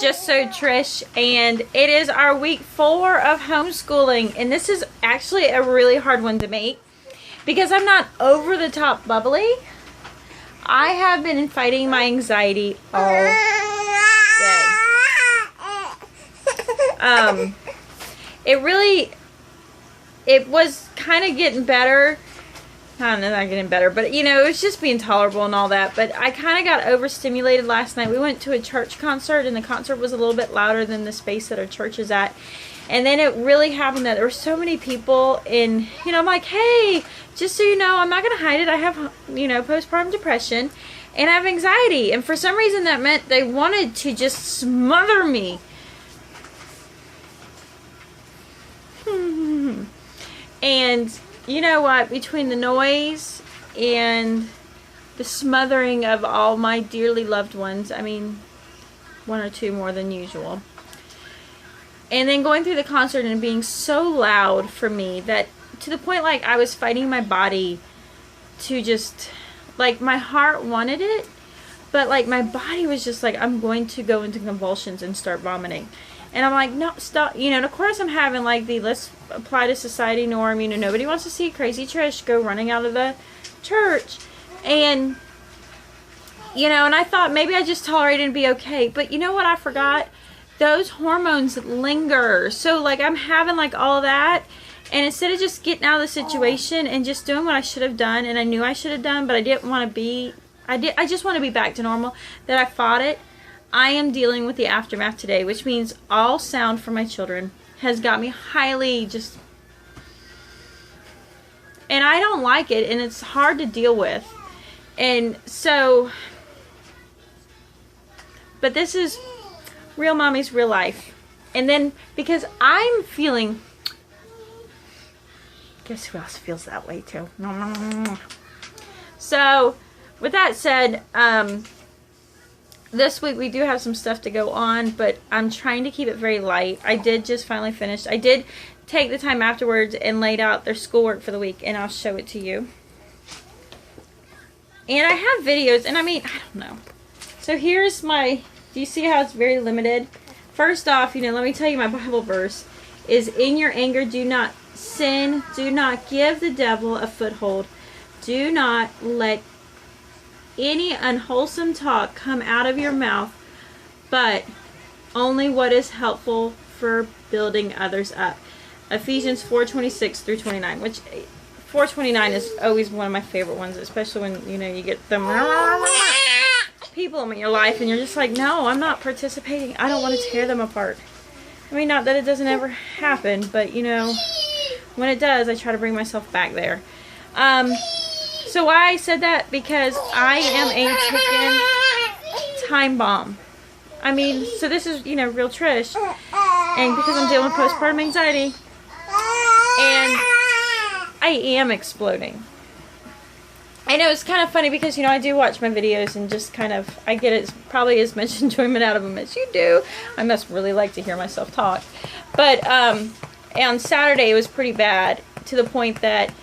Just So Trish, and it is our week 4 of homeschooling, and this is actually a really hard one to make because I'm not over the top bubbly. I have been fighting my anxiety all day. It was kind of getting better. I don't know, not getting better, but you know, it was just being tolerable and all that. But I kind of got overstimulated last night. We went to a church concert, and the concert was a little bit louder than the space that our church is at. And then it really happened that there were so many people, and you know, I'm like, hey, just so you know, I'm not gonna hide it. I have, you know, postpartum depression, and I have anxiety. And for some reason, that meant they wanted to just smother me. And you know what? Between the noise and the smothering of all my dearly loved ones, I mean, 1 or 2 more than usual, and then going through the concert and being so loud for me that to the point like I was fighting my body to just, like, my heart wanted it, but like my body was just like, I'm going to go into convulsions and start vomiting. And I'm like, no, stop. You know, and of course I'm having like the let's apply to society norm. You know, nobody wants to see crazy Trish go running out of the church. And, you know, and I thought maybe I just tolerate it and be okay. But you know what I forgot? Those hormones linger. So like I'm having like all of that. And instead of just getting out of the situation and just doing what I should have done, and I knew I should have done, but I didn't want to be, I just want to be back to normal, that I fought it. I am dealing with the aftermath today, which means all sound from my children has got me highly just, and I don't like it, and it's hard to deal with. And so, but this is real mommy's real life. And then because I'm feeling, guess who else feels that way too? So with that said, this week we do have some stuff to go on, but I'm trying to keep it very light. I did just finally finish. I did take the time afterwards and laid out their schoolwork for the week, and I'll show it to you. And I have videos, and I mean, I don't know. So here's my, do you see how it's very limited? First off, you know, let me tell you my Bible verse is, in your anger do not sin, do not give the devil a foothold, do not let any unwholesome talk come out of your mouth, but only what is helpful for building others up. Ephesians 4:26 through 29, which 4:29 is always one of my favorite ones, especially when, you know, you get them people in your life and you're just like, no, I'm not participating. I don't want to tear them apart. I mean, not that it doesn't ever happen, but you know, when it does, I try to bring myself back there. So why I said that? Because I am a ticking time bomb. I mean, so this is, you know, real Trish. And because I'm dealing with postpartum anxiety. And I am exploding. I know it's kind of funny because, you know, I do watch my videos and just kind of, I get it, probably as much enjoyment out of them as you do. I must really like to hear myself talk. But on Saturday it was pretty bad, to the point that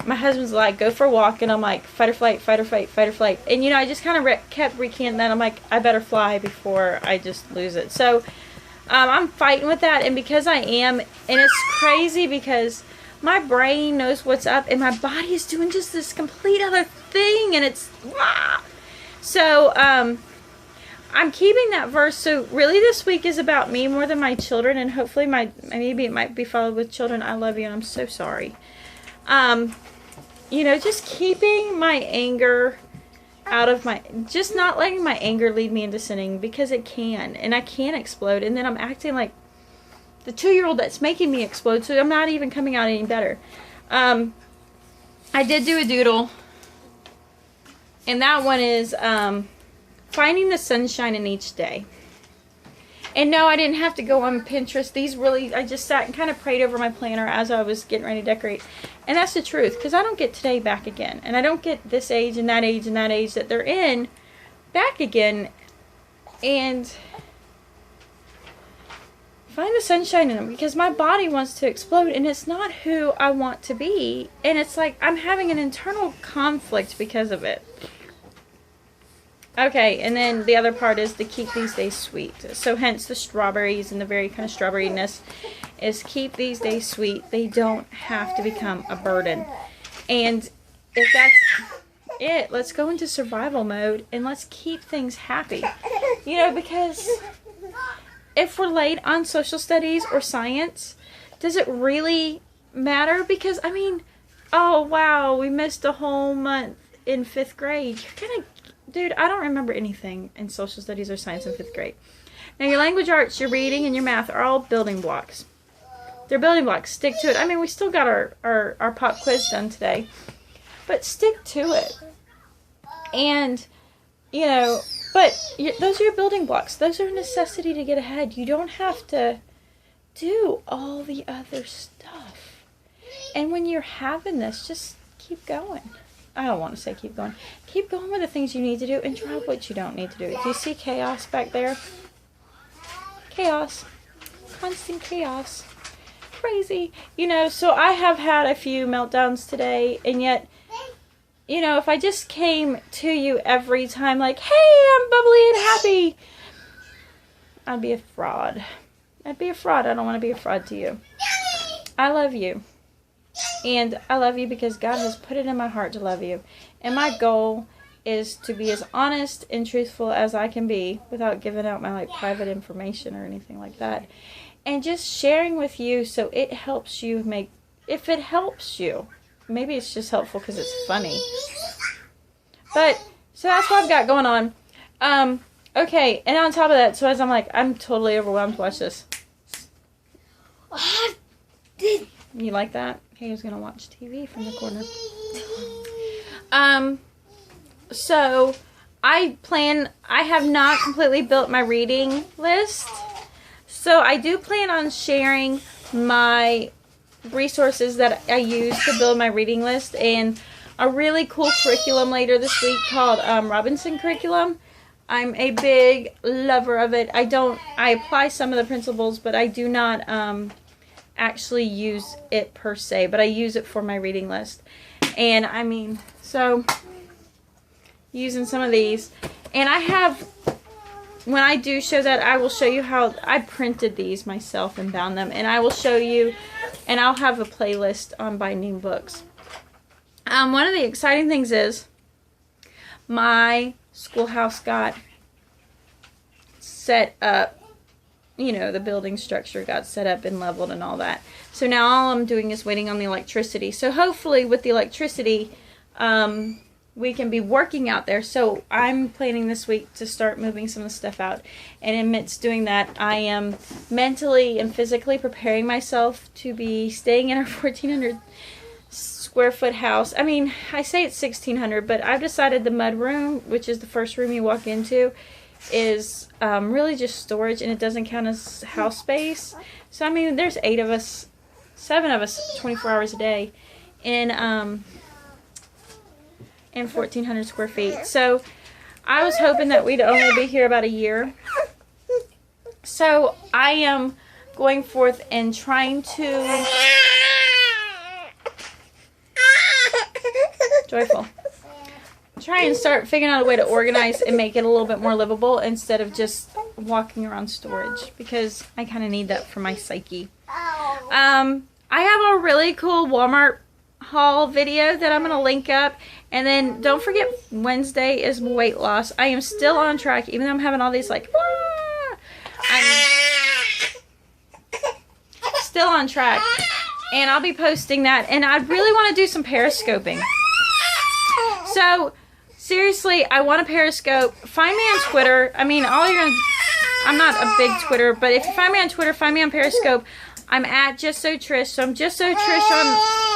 my husband's like, go for a walk, and I'm like, fight or flight, fight or flight, fight or flight. And you know, I just kind of kept recanting that. I'm like, I better fly before I just lose it. So I'm fighting with that, and because I am, and it's crazy because my brain knows what's up and my body is doing just this complete other thing, and it's so I'm keeping that verse. So really this week is about me more than my children, and hopefully maybe it might be followed with children. I love you and I'm so sorry. You know, just keeping my anger out of my, just not letting my anger lead me into sinning, because it can, and I can explode, and then I'm acting like the 2-year-old that's making me explode, so I'm not even coming out any better. I did do a doodle, and that one is finding the sunshine in each day. And no, I didn't have to go on Pinterest. These really, I just sat and kind of prayed over my planner as I was getting ready to decorate. And that's the truth, because I don't get today back again. And I don't get this age and that age and that age that they're in back again. And find the sunshine in them, because my body wants to explode and it's not who I want to be. And it's like I'm having an internal conflict because of it. Okay, and then the other part is to keep these days sweet. So hence the strawberries and the very kind of strawberryness is keep these days sweet. They don't have to become a burden. And if that's it, let's go into survival mode and let's keep things happy. You know, because if we're late on social studies or science, does it really matter? Because, I mean, oh, wow, we missed a whole month in 5th grade. You're gonna, dude, I don't remember anything in social studies or science in 5th grade. Now, your language arts, your reading, and your math are all building blocks. They're building blocks. Stick to it. I mean, we still got our pop quiz done today. But stick to it. And, you know, but those are your building blocks. Those are a necessity to get ahead. You don't have to do all the other stuff. And when you're having this, just keep going. I don't want to say keep going. Keep going with the things you need to do and drop what you don't need to do. Do you see chaos back there? Chaos. Constant chaos. Crazy. You know, so I have had a few meltdowns today, and yet, you know, if I just came to you every time like, hey, I'm bubbly and happy, I'd be a fraud. I'd be a fraud. I don't want to be a fraud to you. I love you. And I love you because God has put it in my heart to love you. And my goal is to be as honest and truthful as I can be without giving out my, like, private information or anything like that. And just sharing with you so it helps you make, if it helps you, maybe it's just helpful because it's funny. But, so that's what I've got going on. Okay, and on top of that, so as I'm like, I'm totally overwhelmed. Watch this. You like that? He going to watch TV from the corner. So, I have not completely built my reading list. So, I do plan on sharing my resources that I use to build my reading list and a really cool curriculum later this week called Robinson Curriculum. I'm a big lover of it. I apply some of the principles, but I do not actually use it per se, but I use it for my reading list. And I mean, so using some of these, and I have, when I do show that, I will show you how I printed these myself and bound them, and I will show you, and I'll have a playlist on binding books. One of the exciting things is my schoolhouse got set up. You know, the building structure got set up and leveled and all that. So now all I'm doing is waiting on the electricity. So hopefully with the electricity, we can be working out there. So I'm planning this week to start moving some of the stuff out. And amidst doing that, I am mentally and physically preparing myself to be staying in our 1,400 square foot house. I mean, I say it's 1,600, but I've decided the mud room, which is the first room you walk into, is really just storage, and it doesn't count as house space. So I mean, there's 7 of us 24 hours a day in 1,400 square feet. So I was hoping that we'd only be here about a year. So I am going forth and trying to joyful. Try and start figuring out a way to organize and make it a little bit more livable instead of just walking around storage, because I kind of need that for my psyche. I have a really cool Walmart haul video that I'm going to link up, and then don't forget Wednesday is weight loss. I am still on track, even though I'm having all these like, I'm still on track, and I'll be posting that, and I really want to do some periscoping. So seriously, I want a Periscope. Find me on Twitter. I mean, I'm not a big Twitter, but if you find me on Twitter, find me on Periscope. I'm at Just So Trish. So I'm Just So Trish on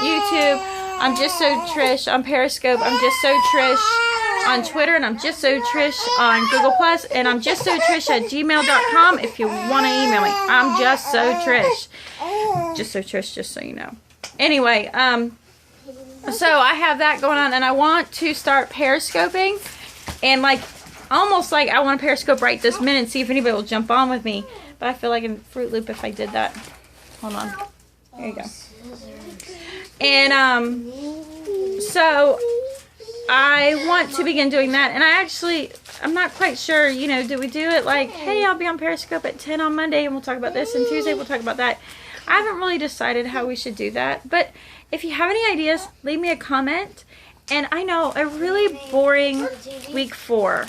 YouTube. I'm Just So Trish on Periscope. I'm Just So Trish on Twitter. And I'm Just So Trish on Google+. And I'm Just So Trish at gmail.com if you want to email me. I'm Just So Trish. Just So Trish, just so you know. Anyway, so I have that going on, and I want to start periscoping, and like almost like I want to periscope right this minute and see if anybody will jump on with me. But I feel like in Fruit Loop if I did that. Hold on. There you go. And so I want to begin doing that. And I'm not quite sure, you know, do we do it like, hey, I'll be on Periscope at 10 on Monday and we'll talk about this, and Tuesday we'll talk about that. I haven't really decided how we should do that, but if you have any ideas, leave me a comment. And I know, a really boring week 4.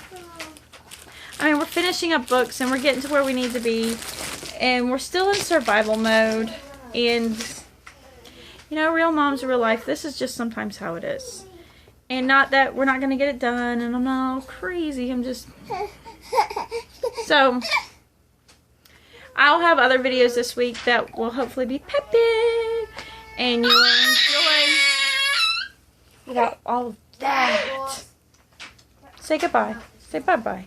I mean, we're finishing up books and we're getting to where we need to be, and we're still in survival mode. And, you know, real moms, real life, this is just sometimes how it is. And not that we're not going to get it done, and I'm not all crazy, I'm just... So, I'll have other videos this week that will hopefully be peppy, and you'll enjoy without all of that. Say goodbye. Say bye-bye.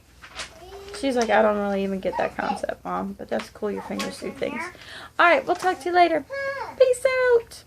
She's like, I don't really even get that concept, Mom, but that's cool, your fingers do things. Alright, we'll talk to you later. Peace out.